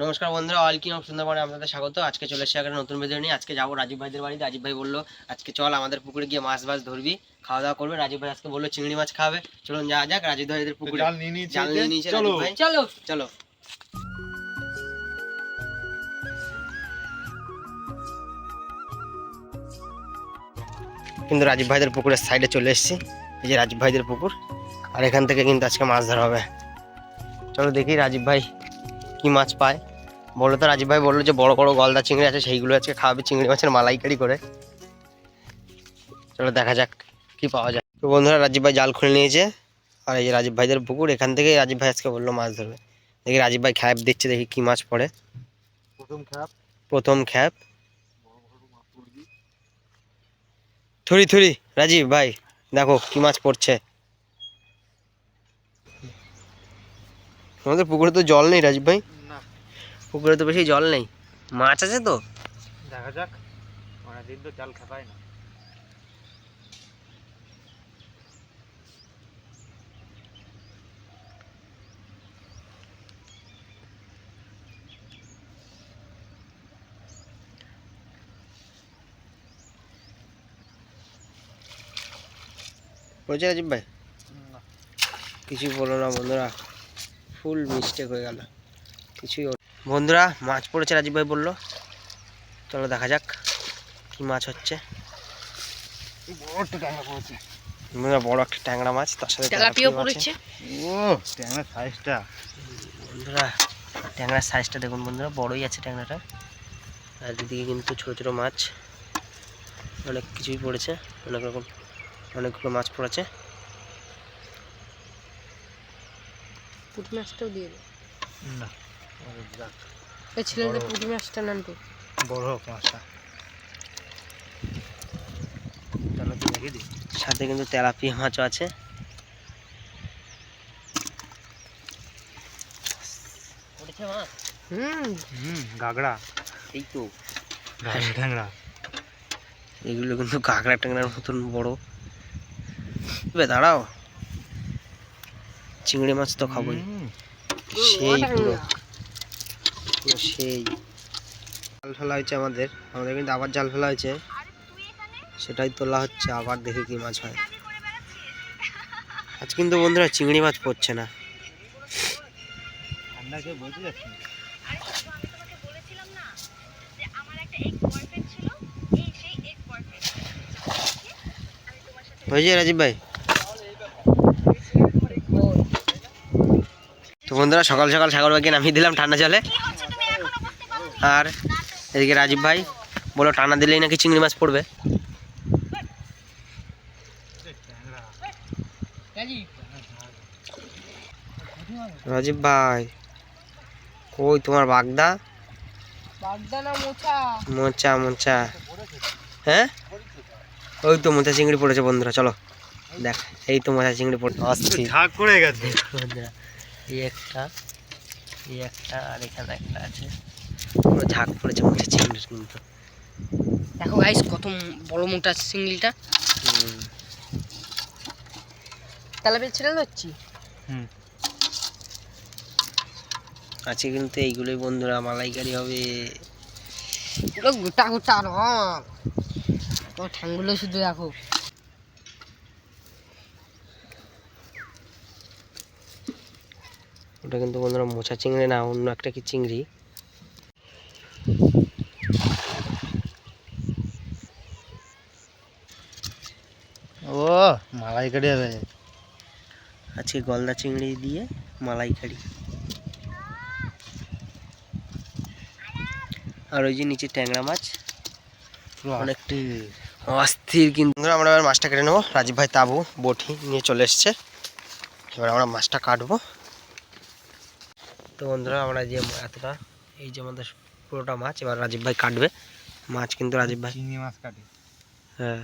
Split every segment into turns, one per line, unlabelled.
নমস্কার বন্ধুরা, all king of সুন্দরবনে আপনাদের স্বাগত। আজকে চলে এসেছি একটা নতুন ভিডিও নিয়ে। আজকে যাবো রাজীব ভাইদের বাড়িতে। রাজীব ভাই বললো আজকে চল আমাদের পুকুরে গিয়ে মাছ ধরবি, খাওয়া দাওয়া করবে। রাজীব ভাই আজকে বললো চিংড়ি মাছ খাবে। চলুন যাওয়া যাক রাজীব ভাইদের পুকুরে। জাল নিয়ে নিয়েছে রাজীব ভাই, চলো চলো। কিন্তু রাজীব ভাইদের পুকুরের সাইডে চলে এসেছি। এই যে রাজীব ভাইদের পুকুর, আর এখান থেকে কিন্তু আজকে মাছ ধরা হবে। চলো দেখি রাজীব ভাই কি মাছ পায়। বললো তো রাজীব ভাই বললো যে বড় বড় গলদা চিংড়ি আছে, সেইগুলো আজকে খাওয়াবে চিংড়ি মাছের মালাইকারি করে। চলো দেখা যাক কি পাওয়া যায়। তো বন্ধুরা রাজীব ভাই জাল খুলে নিয়েছে, আর এই যে রাজীব ভাইদের পুকুর, এখান থেকে রাজীব ভাই আজকে বললো মাছ ধরবে। দেখি রাজীব ভাই খ্যাপ দিচ্ছে, দেখি কি মাছ পড়ে। প্রথম খ্যাপ থুরি থুরি। রাজীব ভাই দেখো কি মাছ পড়ছে। আমাদের পুকুরে তো জল নেই রাজীব ভাই, পুকুরে তো বেশি জল নেই। মাছ আছে তো,
দেখা যাক। অনেকদিন তো জাল খাপায় না।
বলছে রাজীব ভাই কিছুই বলো না বন্ধুরা, ফুল মিস্টেক হয়ে গেল। কিছুই বন্ধুরা মাছ পড়েছে, রাজীব ভাই বললো। চলো দেখা যাক কি মাছ হচ্ছে। বড় একটা ট্যাংরা মাছ, তার সাথে তেলাপিয়া পড়েছে।
ও ট্যাংরা সাইজটা
বন্ধুরা, ট্যাংরার সাইজটা দেখুন বন্ধুরা, বড়ই আছে ট্যাংরাটা। আর এদিকে কিন্তু ছোটো ছোটো মাছ অনেক কিছুই পড়েছে, অনেক রকম অনেকগুলো মাছ পড়েছে।
পুঁটি মাছটাও দিয়ে দে
না,
এই ছেলেদের পুঁটি মাছটা নেন তো,
বড় হোক মাছটা। তেলাপিয়া রেখে দিই,
সাথে কিন্তু তেলাপিয়া মাছও আছে।
গাগড়া,
এই তো
ট্যাংরা।
এগুলো কিন্তু কাঁকড়া ট্যাংরার মতন বড়। দাঁড়াও, চিংড়ি মাছ তো খাবোই। সেই পুরো সেই জাল ফেলা হয়েছে আমাদের কিন্তু আবার জাল ফেলা হয়েছে, সেটাই তোলা হচ্ছে। আবার দেখি কি মাছ হয়। আজ কিন্তু বন্ধুরা চিংড়ি মাছ পড়ছে না। হয়েছে রাজীব ভাই। তো বন্ধুরা সকাল সকাল সাগর ভাইকে নামিয়ে দিলাম ঠান্ডা জলে। আর এদিকে রাজীব ভাই বলো টানা দিলেই নাকি চিংড়ি মাছ পড়বে। রাজীব ভাই কই তোমার বাগদা? মোচা মোচা, হ্যাঁ ওই তো মোচা চিংড়ি পড়েছে বন্ধুরা। চলো দেখ, এই তো মোচা চিংড়ি পড়েছে, অস্থির
ঝাঁক পড়ে গেছে
বন্ধুরা। এই একটা আর এখানে একটা আছে, পুরো ঝাঁক পড়েছে মোচা চিংড়ির। কিন্তু
দেখো গাইস কত বড় মোটা চিংড়িটা। তেলাপিয়া ছেড়ে দিচ্ছি।
আছে কিন্তু এইগুলোই বন্ধুরা, মালাইকারি হবে
পুরো গোটা গোটা রং। তোমার ঠ্যাংগুলো শুধু দেখো।
ওটা কিন্তু বন্ধুরা মোচা চিংড়ি না, অন্য একটা কি চিংড়ি।
ও মালাইকারি হবে
আজকে গলদা চিংড়ি দিয়ে মালাইকারি। আর ওই যে নিচে ট্যাংরা মাছ অনেকটা অস্থির। কিন্তু আমরা এবার মাছটা কেটে নেবো। রাজীব ভাই তাবু বটি নিয়ে চলে এসছে, এবার আমরা মাছটা কাটবো। তো বন্ধুরা আমরা যে এতটা, এই যে আমাদের পুরোটা মাছ এবার রাজীব ভাই কাটবে। মাছ কিন্তু রাজীব ভাই
চিংড়ি মাছ কাটে।
হ্যাঁ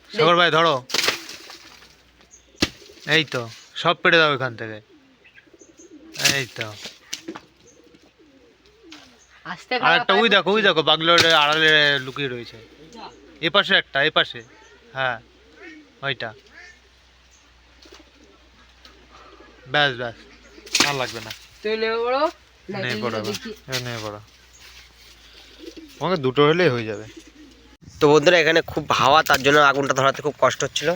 সাগর ভাই ধরো, এই তো সব পেটে দাও এখান থেকে। এই তো আর একটা ওই দেখো বাগলোর আড়ালে লুকিয়ে রয়েছে। এ পাশে একটা, এ পাশে, হ্যাঁ ওইটা। ব্যাস ব্যাস, আর লাগবে না।
তুমি নেমে পড়ো না
নেমে
এটা
পড়ো এবার।
দেখি
নেমে পড়ো, তোমাকে দুটো হলেই হয়ে যাবে।
তো বন্ধুরা এখানে খুব হাওয়া, তার জন্য আগুনটা ধরাতে খুব কষ্ট হচ্ছিল।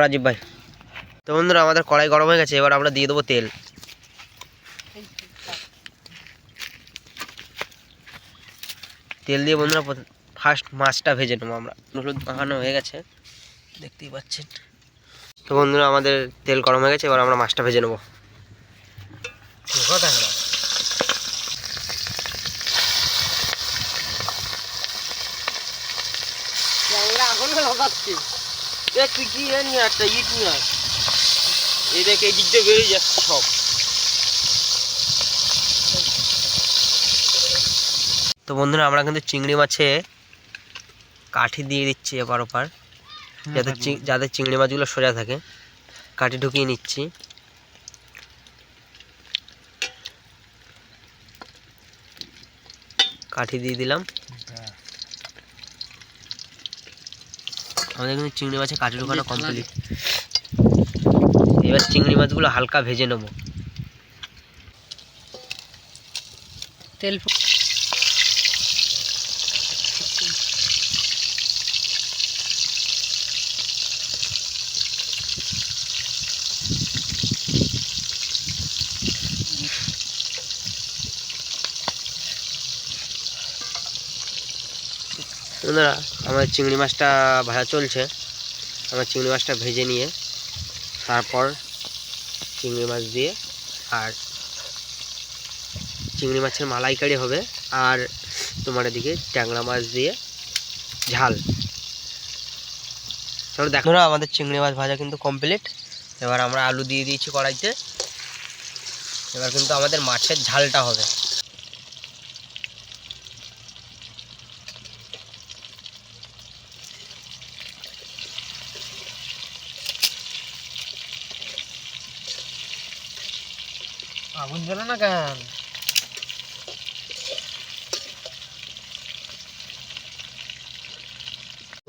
রাজীব ভাই, তো বন্ধুরা আমাদের কড়াই গরম হয়ে গেছে, এবার আমরা দিয়ে দেবো তেল। তেল দিয়ে বন্ধুরা ফার্স্ট মাছটা ভেজে নেবো আমরা। হলুদ মাখানো হয়ে গেছে, দেখতেই পাচ্ছেন। তো বন্ধুরা আমাদের তেল গরম হয়ে গেছে, এবার আমরা মাছটা ভেজে নেবো।
আমরা এখন লাগাচ্ছি
তুই কি নিয়ে একটা ইট নিয়ে আয়, এই দেখে এই দিক দিয়ে বেরিয়ে যাচ্ছে সব। তো বন্ধুরা আমরা কিন্তু চিংড়ি মাছে কাঠি দিয়ে দিচ্ছি এপার ওপার, যাতে চিংড়ি মাছগুলো সোজা থাকে। কাঠি ঢুকিয়ে নিচ্ছি। কাঠি দিয়ে দিলাম। আমাদের কিন্তু চিংড়ি মাছে কাঠি ঢুকানো কমপ্লিট। এবার চিংড়ি মাছগুলো হালকা ভেজে নেব।
তেল
বন্ধুরা আমাদের চিংড়ি মাছটা ভাজা চলছে। আমার চিংড়ি মাছটা ভেজে নিয়ে তারপর চিংড়ি মাছ দিয়ে, আর চিংড়ি মাছের মালাইকারি হবে, আর তোমার এদিকে ট্যাংরা মাছ দিয়ে ঝাল। চলো দেখো আমাদের চিংড়ি মাছ ভাজা কিন্তু কমপ্লিট। এবার আমরা আলু দিয়ে দিয়েছি কড়াইতে। এবার কিন্তু আমাদের মাছের ঝালটা হবে।
আগুন জ্বলে না কেন?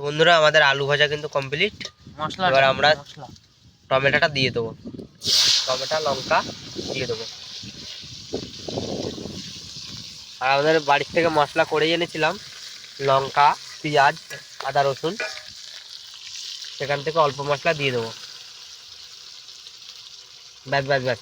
বন্ধুরা আমাদের আলু ভাজা কিন্তু কমপ্লিট। এবার আমরা টমেটোটা দিয়ে দেবো, টমেটো লঙ্কা দিয়ে দেবো। আর আমাদের বাড়ির থেকে মশলা করে এনেছিলাম, লঙ্কা, পেঁয়াজ, আদা, রসুন, সেখান থেকে অল্প মশলা দিয়ে দেবো। ব্যাস ব্যাস ব্যাস।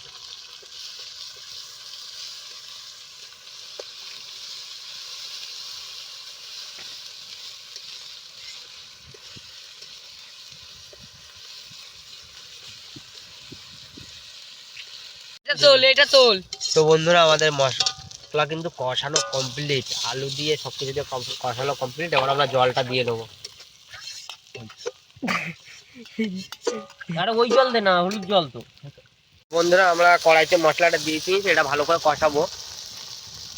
এটা তোল
তো বন্ধুরা আমাদের মশলা কিন্তু কষানো কমপ্লিট, আলু দিয়ে সব কিছু দিয়ে কষানো কমপ্লিট। এবার আমরা জলটা দিয়ে দেবো। আরে ওই জল দে না, হলুদ জল তো। বন্ধুরা আমরা কড়াইতে মশলাটা দিয়েছি, সেটা ভালো করে কষাবো।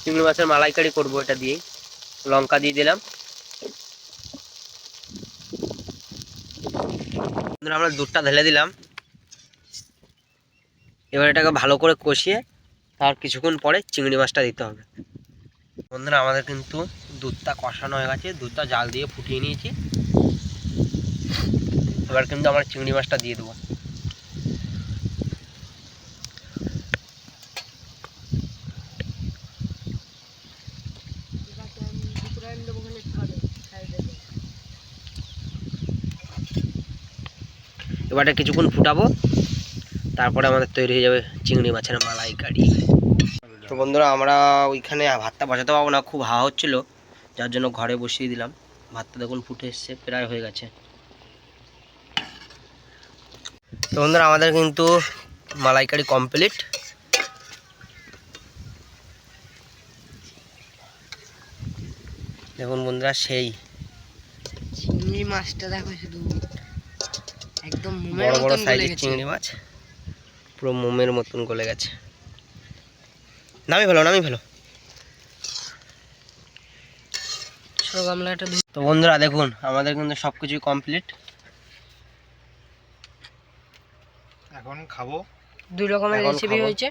চিংড়ি মাছের মালাইকারি করবো এটা দিয়ে। লঙ্কা দিয়ে দিলাম। বন্ধুরা আমরা দুধটা ঢেলে দিলাম। এবার এটাকে ভালো করে কষিয়ে তার কিছুক্ষণ পরে চিংড়ি মাছটা দিতে হবে। বন্ধুরা আমাদের কিন্তু দুধটা কষানো হয়ে গেছে, দুধটা জাল দিয়ে ফুটিয়ে নিয়েছি। এবার কিন্তু আমরা চিংড়ি মাছটা দিয়ে দেবো। এবারে কিছুক্ষণ ফুটাবো, তারপরে আমাদের তৈরি হয়ে যাবে চিংড়ি মাছের মালাইকারি। তো বন্ধুরা আমরা ওইখানে ভাতটা বসাতে পারবো না, খুব হাওয়া হচ্ছিল, যার জন্য ঘরে বসিয়ে দিলাম। ভাতটা দেখুন ফুটে এসছে, প্রায় হয়ে গেছে। তো বন্ধুরা আমাদের কিন্তু মালাইকারি কমপ্লিট। দেখুন বন্ধুরা সেই
চিংড়ি মাছটা দেখো শুধু একদম মোমের
বড় বড়
মতন গলে
সাইজের
গেছে।
চিংড়ি মাছ, পুরো মোমের মতন গলে গেছে। নামি ফেলো, নামি ফেলো।
ছোট গামলাটা
তো বন্ধুরা দেখুন আমাদের কিন্তু সব কিছুই কমপ্লিট।
এখন খাবো।
দুই রকমের
এখন
রেসিপি
খাবো।
হয়েছে,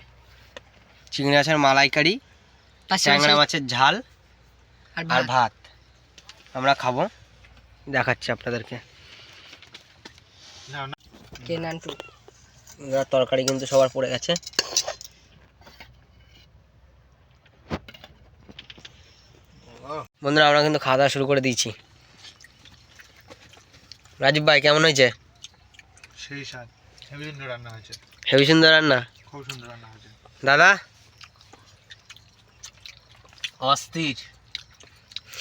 চিংড়ি মাছের মালাইকারি, ট্যাংরা মাছের ঝাল
আর
আর ভাত আমরা খাবো, দেখাচ্ছি আপনাদেরকে।
কে নান্টু
তরকারি কিন্তু সবার পড়ে গেছে। বন্ধুরা আমরা কিন্তু খাওয়া দাওয়া শুরু করে দিয়েছি। রাজীব ভাই কেমন হয়েছে?
সেই স্বাদ, হেভি সুন্দর রান্না হয়েছে,
হেবি সুন্দর রান্না।
খুব সুন্দর রান্না হয়েছে।
দাদা
অস্থির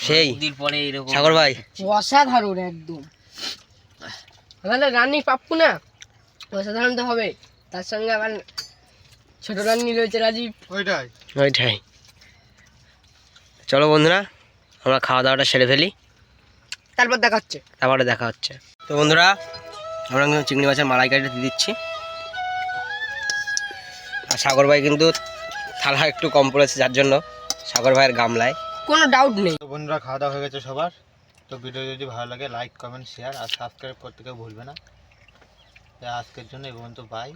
সেই
দিন পরে এরকম
সাগর ভাই
অসাধারণ একদম। আমাদের রান্নি পাপ্পু না, অসাধারণ তো হবে, তার সঙ্গে আবার ছোট রান্নি রয়েছে রাজীব।
ওইটাই
ওইটাই। চলো বন্ধুরা আমরা খাওয়া দাওয়াটা সেরে ফেলি,
তারপর দেখা হচ্ছে।
তারপরে দেখা হচ্ছে। তো বন্ধুরা আমরা কিন্তু চিংড়ি মাছের মালাইকারিটা দিয়ে দিচ্ছি। আর সাগর ভাই কিন্তু থালা একটু কম পড়েছে, যার জন্য সাগর ভাইয়ের গামলায়।
কোনো ডাউট নেই।
তো বন্ধুরা খাওয়া দাওয়া হয়ে গেছে সবার। তো ভিডিও যদি ভালো লাগে লাইক কমেন্ট শেয়ার আর সাবস্ক্রাইব করতে কেউ ভুলবে না। আজকের জন্য এই পর্যন্ত, বাই।